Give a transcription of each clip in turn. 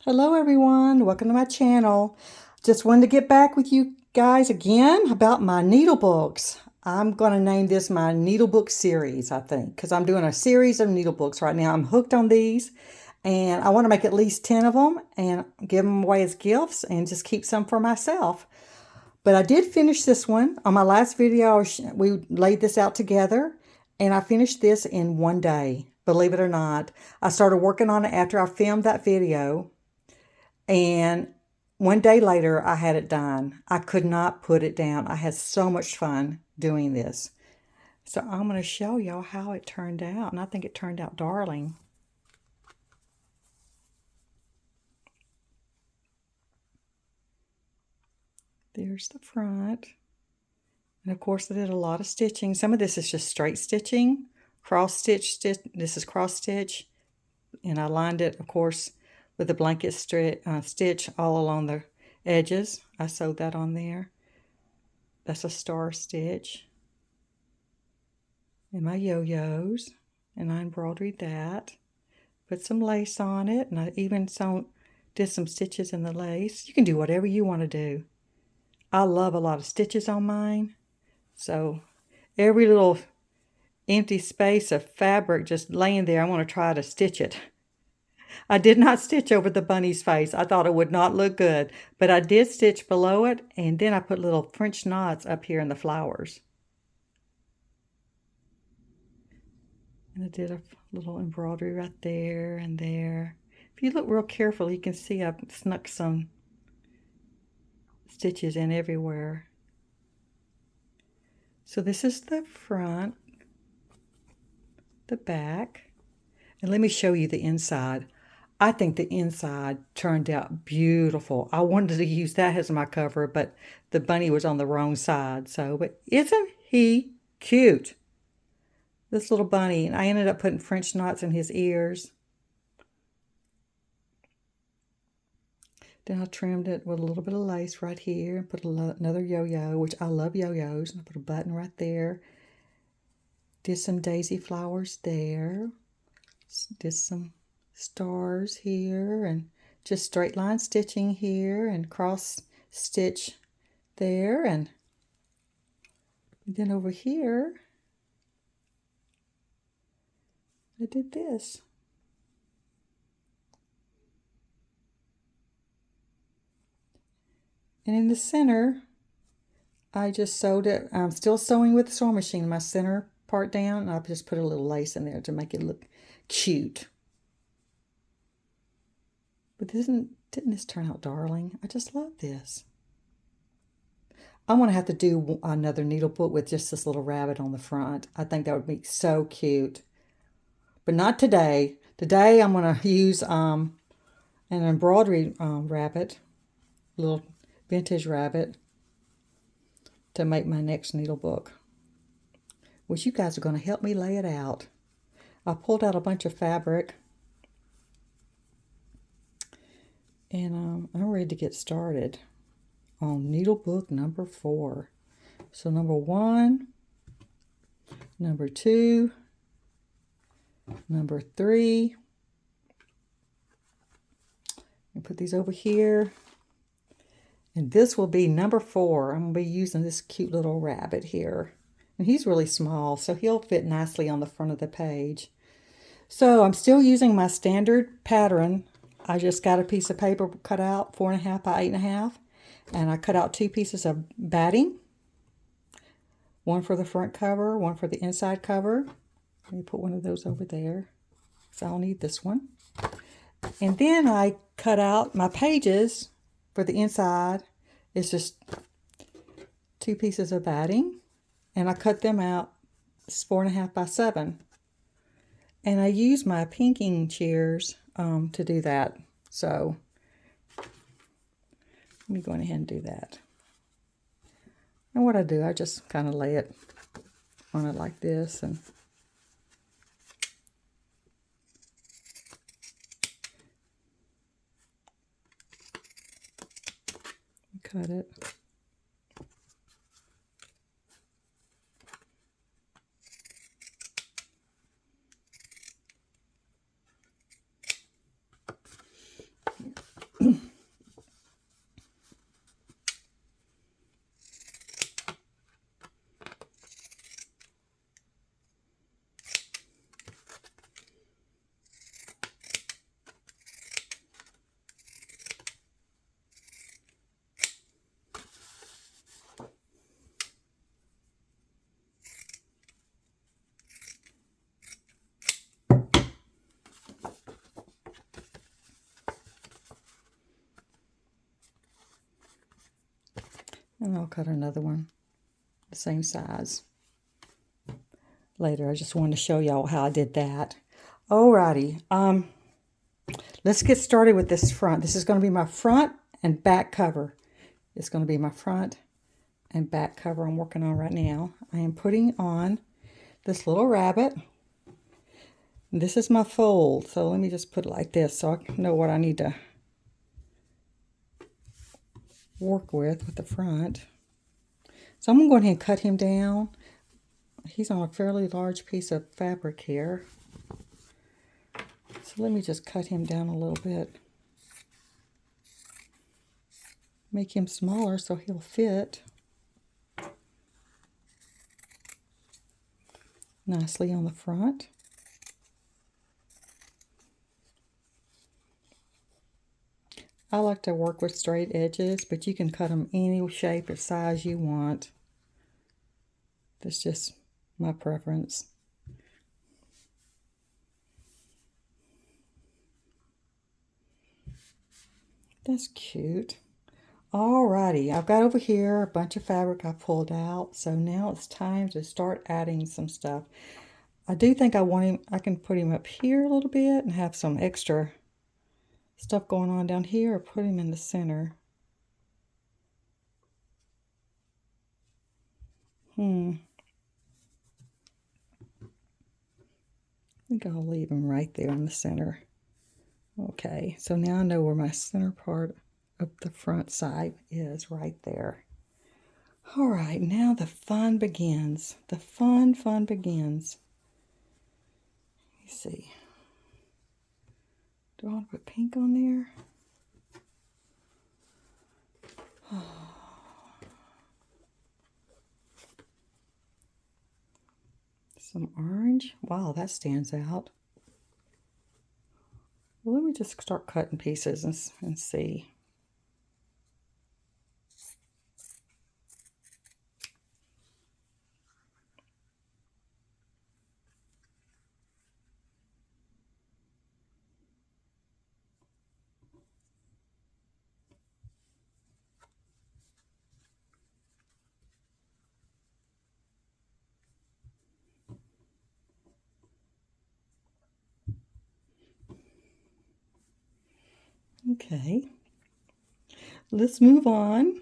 Hello everyone, welcome to my channel. Just wanted to get back with you guys again about my needle books. I'm going to name this my Needlebook Series, I think, because I'm doing a series of needle books right now. I'm hooked on these and I want to make at least 10 of them and give them away as gifts and just keep some for myself. But I did finish this one. On my last video, we laid this out together and I finished this in one day, believe it or not. I started working on it after I filmed that video. And one day later, I had it done. I could not put it down. I had so much fun doing this. So I'm going to show y'all how it turned out. And I think it turned out darling. There's the front. And of course, I did a lot of stitching. Some of this is just straight stitching, cross stitch. This is cross stitch. And I lined it, of course, with a blanket stitch all along the edges. I sewed that on there. That's a star stitch. And my yo-yos. And I embroidered that. Put some lace on it. And I even did some stitches in the lace. You can do whatever you want to do. I love a lot of stitches on mine. So every little empty space of fabric just laying there, I want to try to stitch it. I did not stitch over the bunny's face. I thought it would not look good, but I did stitch below it, and then I put little French knots up here in the flowers. And I did a little embroidery right there and there. If you look real carefully, you can see I've snuck some stitches in everywhere. So this is the front, the back, and let me show you the inside. I think the inside turned out beautiful. I wanted to use that as my cover, but the bunny was on the wrong side. But isn't he cute? This little bunny, and I ended up putting French knots in his ears. Then I trimmed it with a little bit of lace right here. Put another yo-yo, which I love yo-yos. And I put a button right there. Did some daisy flowers there. Did some stars here and just straight line stitching here and cross stitch there. And then over here, I did this. And in the center, I just sewed it. I'm still sewing with the sewing machine, my center part down. And I just put a little lace in there to make it look cute. But didn't this turn out darling? I just love this. I'm going to have to do another needle book with just this little rabbit on the front. I think that would be so cute. But not today. Today I'm going to use an embroidery rabbit, little vintage rabbit, to make my next needle book, which you guys are going to help me lay it out. I pulled out a bunch of fabric, and I'm ready to get started on needle book number 4. So number 1, number 2, number 3. And put these over here. And this will be number 4. I'm going to be using this cute little rabbit here. And he's really small, so he'll fit nicely on the front of the page. So I'm still using my standard pattern. I just got a piece of paper cut out 4.5 by 8.5. And I cut out 2 pieces of batting. One for the front cover, one for the inside cover. Let me put one of those over there. So I'll need this one. And then I cut out my pages for the inside. It's just 2 pieces of batting. And I cut them out 4.5 by 7. And I use my pinking shears to do that. So let me go ahead and do that. And what I do, I just kind of lay it on it like this and cut it. And I'll cut another one the same size later. I just wanted to show y'all how I did that. Alrighty, let's get started with this front. This is going to be my front and back cover. It's going to be my front and back cover I'm working on right now. I am putting on this little rabbit. This is my fold, so let me just put it like this so I know what I need to work with the front. So I'm going to go ahead and cut him down. He's on a fairly large piece of fabric here. So let me just cut him down a little bit. Make him smaller so he'll fit nicely on the front. I like to work with straight edges, but you can cut them any shape or size you want. That's just my preference. That's cute. Alrighty, I've got over here a bunch of fabric I pulled out, so now it's time to start adding some stuff. I do think I can put him up here a little bit and have some extra stuff going on down here, or put him in the center. I think I'll leave him right there in the center. Okay, so now I know where my center part of the front side is, right there. All right, now the fun begins. The fun begins. Let me see. Do I want to put pink on there? Some orange. Wow, that stands out. Well, let me just start cutting pieces and see. Okay, let's move on.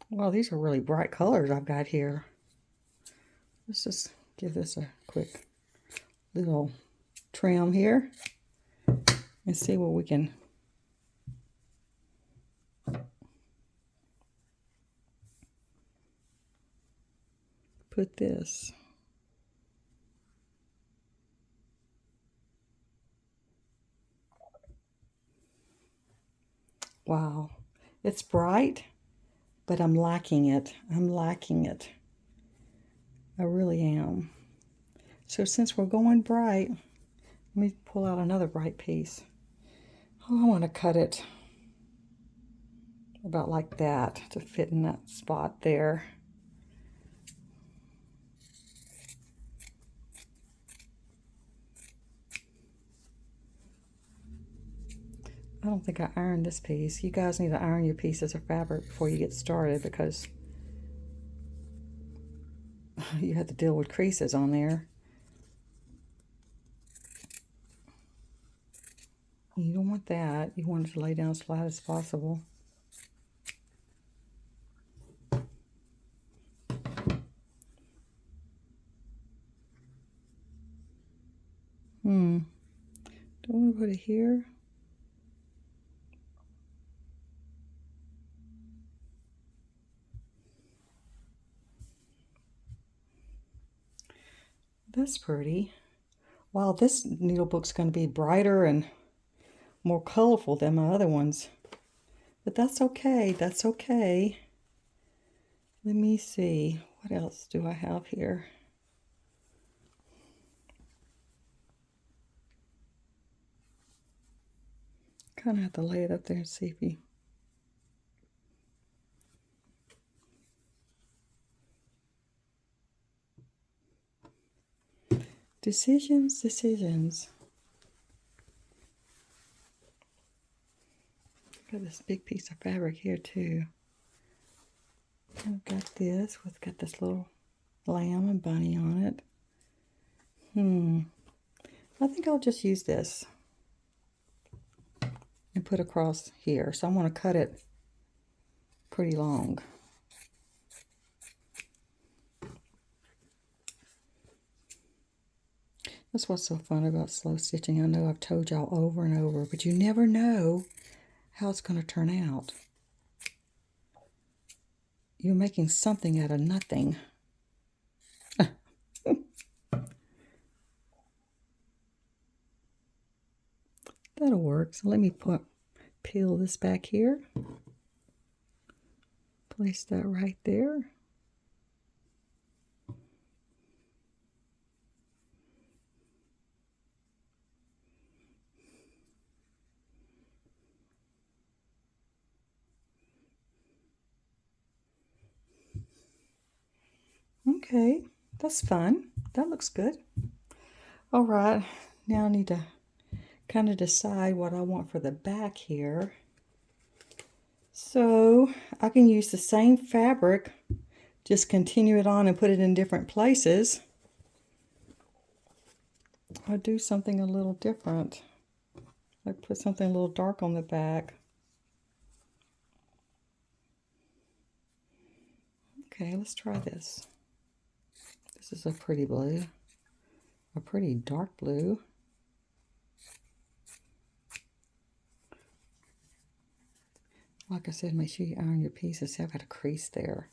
Wow, these are really bright colors I've got here. Let's just give this a quick little trim here and see what we can put this. Wow, it's bright, but I'm liking it. I'm liking it. I really am. So since we're going bright, let me pull out another bright piece. Oh, I want to cut it about like that to fit in that spot there. I don't think I ironed this piece. You guys need to iron your pieces of fabric before you get started, because you have to deal with creases on there. You don't want that. You want it to lay down as flat as possible. Do I want to put it here? That's pretty. Wow, this needlebook's going to be brighter and more colorful than my other ones. But that's okay. That's okay. Let me see. What else do I have here? Kind of have to lay it up there and see if you... Decisions. Got this big piece of fabric here too. I've got this. It's got this little lamb and bunny on it. I think I'll just use this and put across here. So I want to cut it pretty long. That's what's so fun about slow stitching. I know I've told y'all over and over, but you never know how it's going to turn out. You're making something out of nothing. That'll work. So let me peel this back here. Place that right there. Okay, that's fun. That looks good. All right, now I need to kind of decide what I want for the back here. So I can use the same fabric, just continue it on and put it in different places. Or do something a little different. Like put something a little dark on the back. Okay, let's try this. This is a pretty blue. A pretty dark blue. Like I said, make sure you iron your pieces. See, I've got a crease there.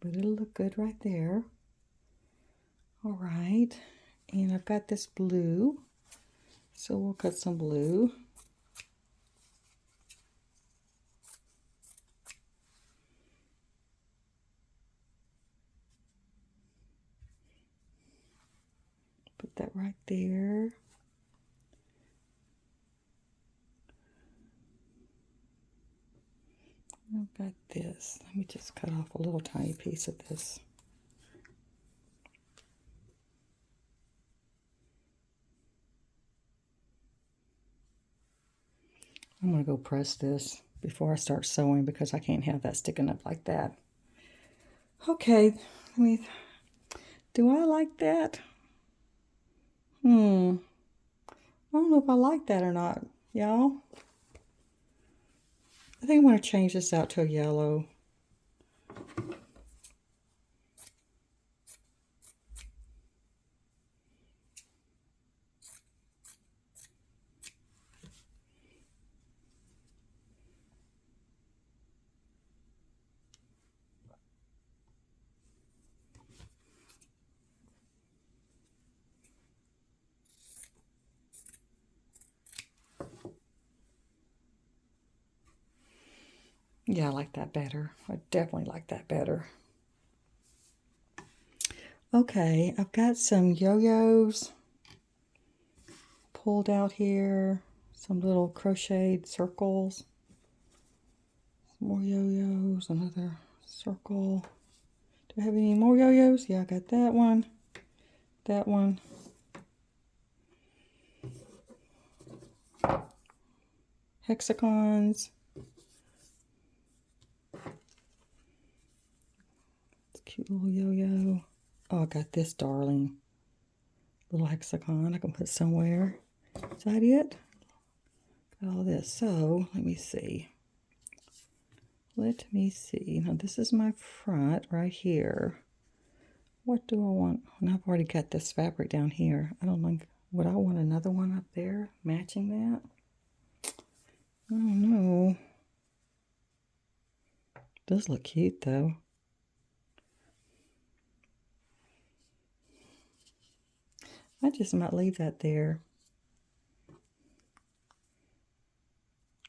But it'll look good right there. All right, and I've got this blue, so we'll cut some blue. Put that right there. I've got this. Let me just cut off a little tiny piece of this. I'm going to go press this before I start sewing because I can't have that sticking up like that. Okay, do I like that? I don't know if I like that or not, y'all. I think I'm going to change this out to a yellow. Yeah, I like that better. I definitely like that better. Okay, I've got some yo-yos pulled out here. Some little crocheted circles. Some more yo-yos, another circle. Do I have any more yo-yos? Yeah, I got that one. That one. Hexagons. Cute little yo-yo. Oh, I got this darling little hexagon I can put somewhere. Is that it? Got all this. So, let me see. Let me see. Now, this is my front right here. What do I want? And I've already got this fabric down here. I don't think, would I want another one up there matching that? I don't know. Does look cute, though. I just might leave that there.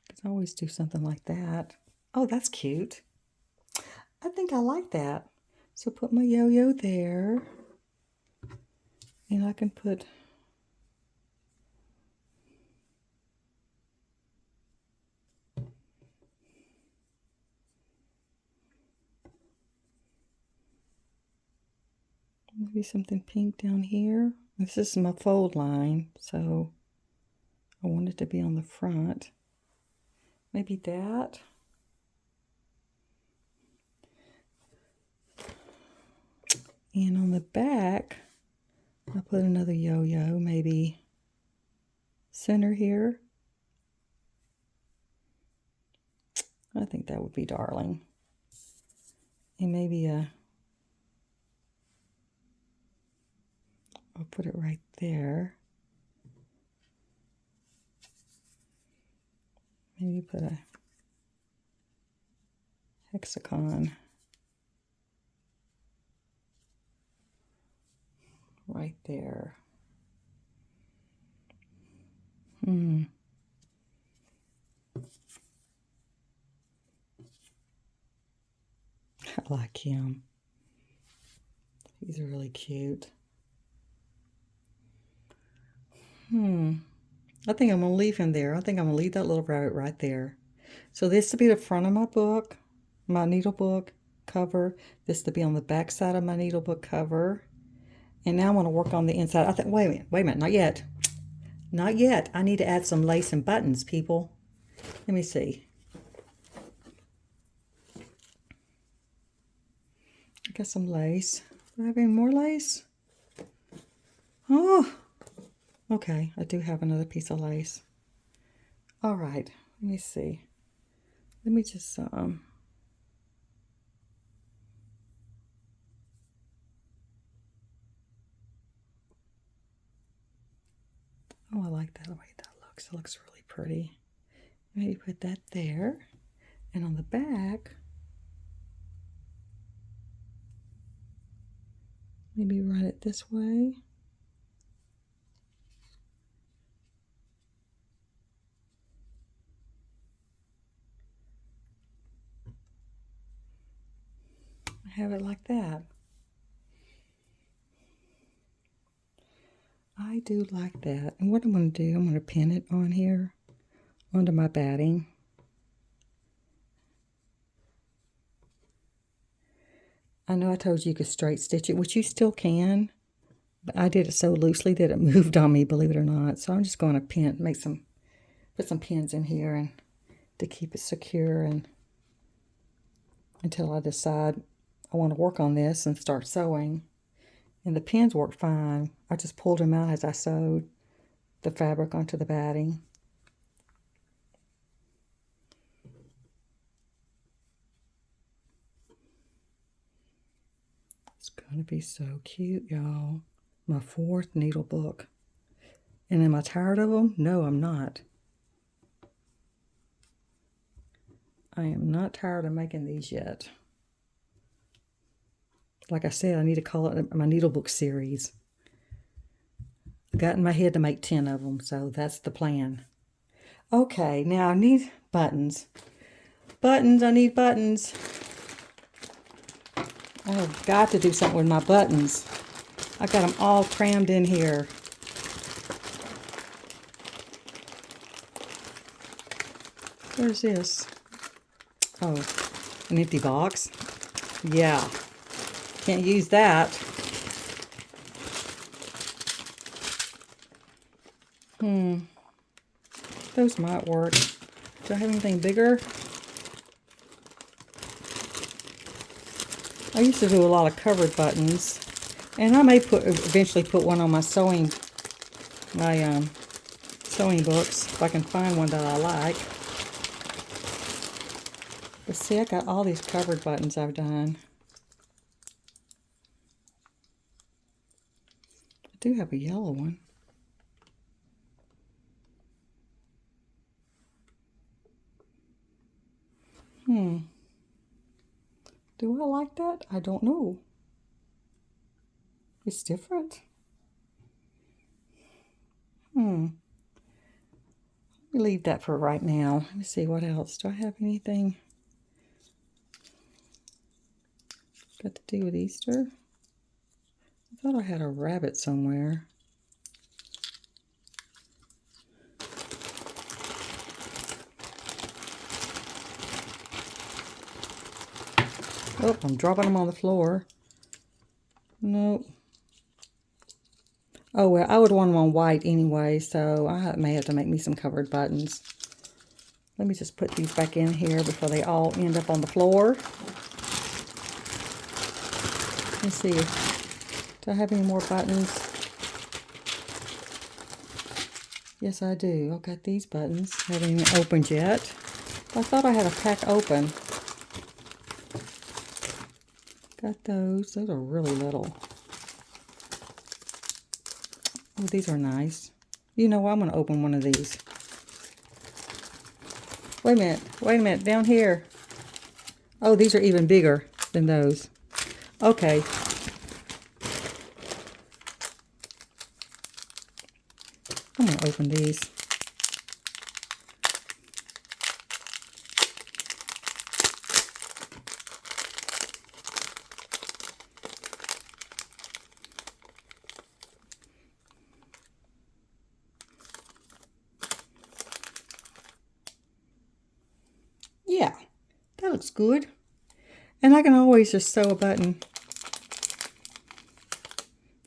Because I always do something like that. Oh, that's cute. I think I like that. So put my yo-yo there. And I can put Maybe something pink down here. This is my fold line, so I want it to be on the front. Maybe that. And on the back, I'll put another yo-yo, maybe center here. I think that would be darling. And maybe I'll put it right there. Maybe put a hexagon right there. I like him. He's really cute. I think I'm going to leave him there. I think I'm going to leave that little rabbit right there. So this to be the front of my book, my needlebook cover. This to be on the back side of my needlebook cover. And now I want to work on the inside. I think, wait a minute, not yet. Not yet. I need to add some lace and buttons, people. Let me see. I got some lace. Do I have any more lace? Oh, okay. I do have another piece of lace. All right. Let me see. Let me just, oh, I like that way that looks. It looks really pretty. Maybe put that there. And on the back, maybe run it this way. Have it like that. I do like that. And what I'm going to do, I'm going to pin it on here, onto my batting. I know I told you could straight stitch it, which you still can, but I did it so loosely that it moved on me, believe it or not. So I'm just going to put some pins in here and to keep it secure and until I decide I want to work on this and start sewing. And the pins worked fine. I just pulled them out as I sewed the fabric onto the batting. It's going to be so cute, y'all. My 4th needle book. And am I tired of them? No, I'm not. I am not tired of making these yet. Like I said, I need to call it my Needlebook Series. I got in my head to make 10 of them, so that's the plan. Okay, now I need buttons. Buttons, I need buttons. I have got to do something with my buttons. I got them all crammed in here. Where's this? Oh, an empty box? Yeah. Can't use that. Those might work. Do I have anything bigger? I used to do a lot of covered buttons. And I may eventually put one on my sewing books if I can find one that I like. But see, I got all these covered buttons I've done. I do have a yellow one. Do I like that? I don't know. It's different. Let me leave that for right now. Let me see what else. Do I have anything got to do with Easter? I thought I had a rabbit somewhere. Oh, I'm dropping them on the floor. Nope. Oh, well, I would want them on white anyway, so I may have to make me some covered buttons. Let me just put these back in here before they all end up on the floor. Let's see. Do I have any more buttons? Yes, I do. I've got these buttons. I haven't even opened yet. I thought I had a pack open. Got those. Those are really little. Oh, these are nice. You know what? I'm going to open one of these. Wait a minute. Wait a minute. Down here. Oh, these are even bigger than those. Okay. I'm going to open these. Yeah, that looks good. And I can always just sew a button.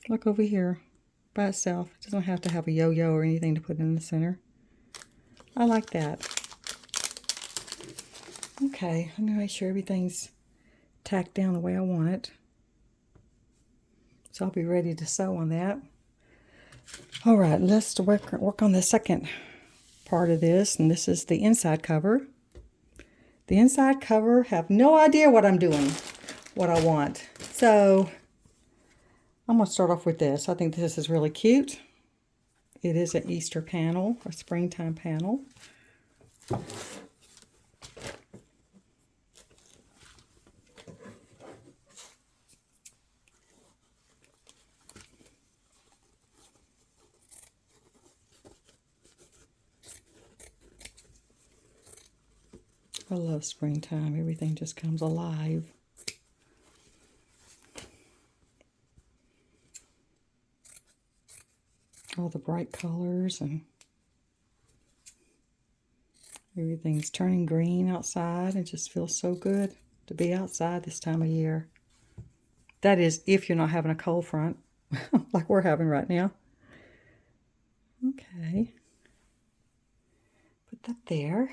Look over here by itself. It doesn't have to have a yo-yo or anything to put in the center. I like that. Okay, I'm going to make sure everything's tacked down the way I want it. So I'll be ready to sew on that. All right, let's work on the second part of this, and this is the inside cover. The inside cover, have no idea what I'm doing, what I want. So I'm going to start off with this. I think this is really cute. It is an Easter panel, a springtime panel. I love springtime. Everything just comes alive. All the bright colors and everything's turning green outside. It just feels so good to be outside this time of year. That is if you're not having a cold front like we're having right now. Okay. Put that there.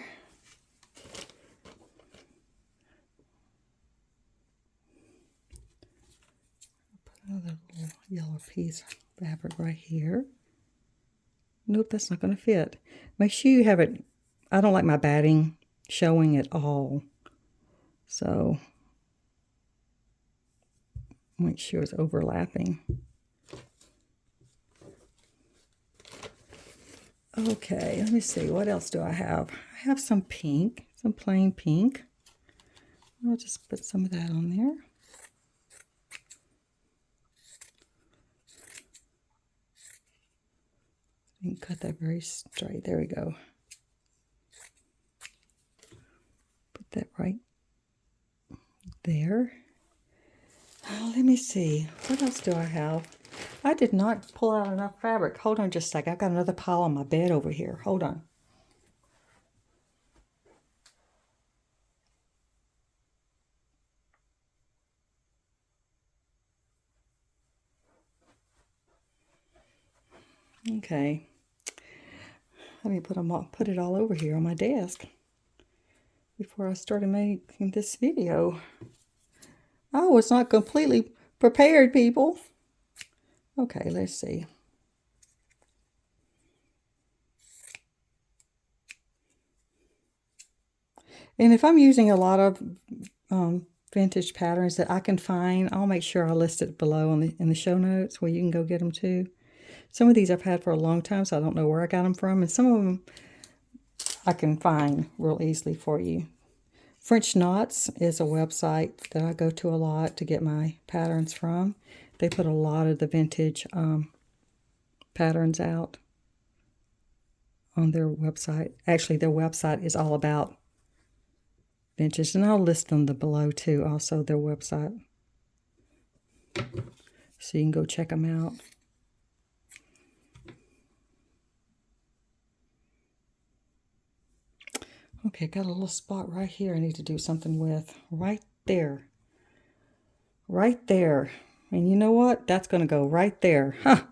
Another little yellow piece of fabric right here. Nope, that's not going to fit. Make sure you have it. I don't like my batting showing at all. So make sure it's overlapping. Okay, let me see. What else do I have? I have some pink, some plain pink. I'll just put some of that on there. And cut that very straight. There we go. Put that right there. Let me see. What else do I have? I did not pull out enough fabric. Hold on just a sec. I've got another pile on my bed over here. Hold on. Okay. Let me put it all over here on my desk before I started making this video. I was not completely prepared, people. Okay, let's see. And if I'm using a lot of vintage patterns that I can find, I'll make sure I list it below in the show notes where you can go get them too. Some of these I've had for a long time, so I don't know where I got them from. And some of them I can find real easily for you. French Knots is a website that I go to a lot to get my patterns from. They put a lot of the vintage patterns out on their website. Actually, their website is all about vintage, and I'll list them below too, also their website. So you can go check them out. Okay, got a little spot right here I need to do something with. Right there. Right there. And you know what? That's going to go right there. Huh.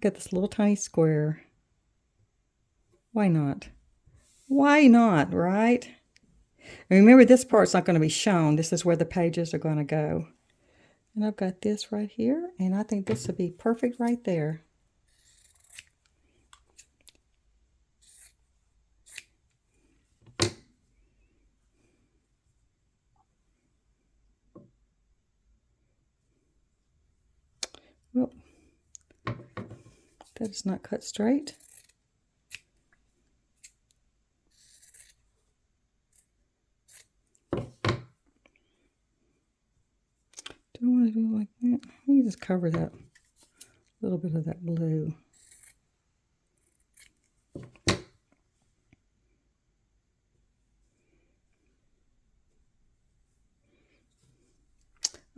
got this little tiny square. Why not? Why not, right? And remember, this part's not going to be shown. This is where the pages are going to go. And I've got this right here, and I think this would be perfect right there. Oh, that is not cut straight. Don't want to do it like that. Let me just cover that little bit of that blue.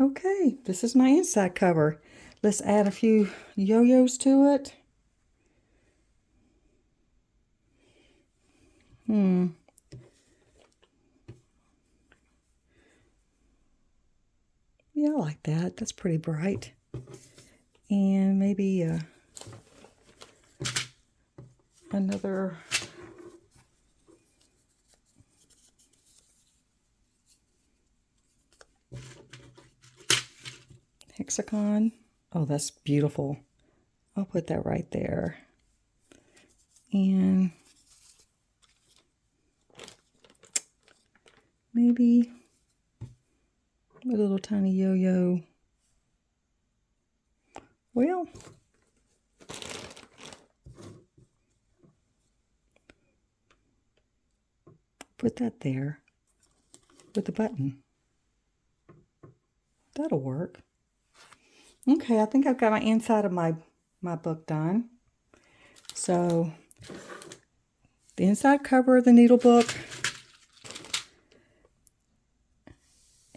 Okay, this is my inside cover. Let's add a few yo-yos to it. Yeah, I like that. That's pretty bright. And maybe another hexagon. Oh, that's beautiful. I'll put that right there. And maybe a little tiny yo-yo. Well, put that there with the button. That'll work. Okay, I think I've got my inside of my book done. So the inside cover of the needle book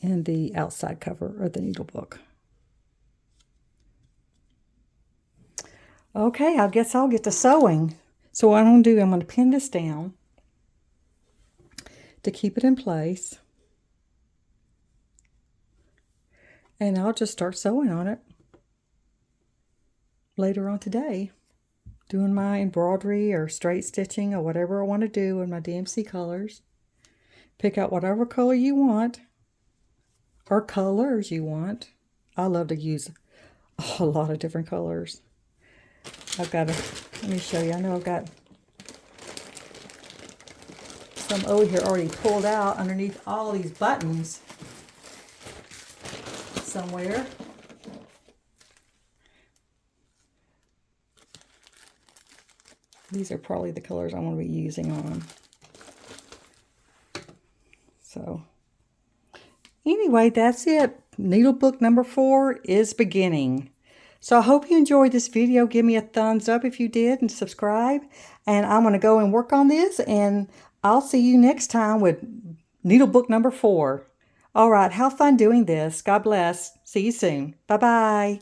and the outside cover of the needle book. Okay, I guess I'll get to sewing. So what I'm going to do, I'm going to pin this down to keep it in place. And I'll just start sewing on it later on today, doing my embroidery or straight stitching or whatever I want to do with my DMC colors. Pick out whatever color you want or colors you want. I love to use a lot of different colors. Let me show you. I know I've got some over here already pulled out underneath all these buttons somewhere. These are probably the colors I want to be using on. So anyway, that's it. Needlebook number 4 is beginning. So I hope you enjoyed this video. Give me a thumbs up if you did and subscribe. And I'm going to go and work on this, and I'll see you next time with Needlebook number 4. All right, have fun doing this. God bless. See you soon. Bye-bye.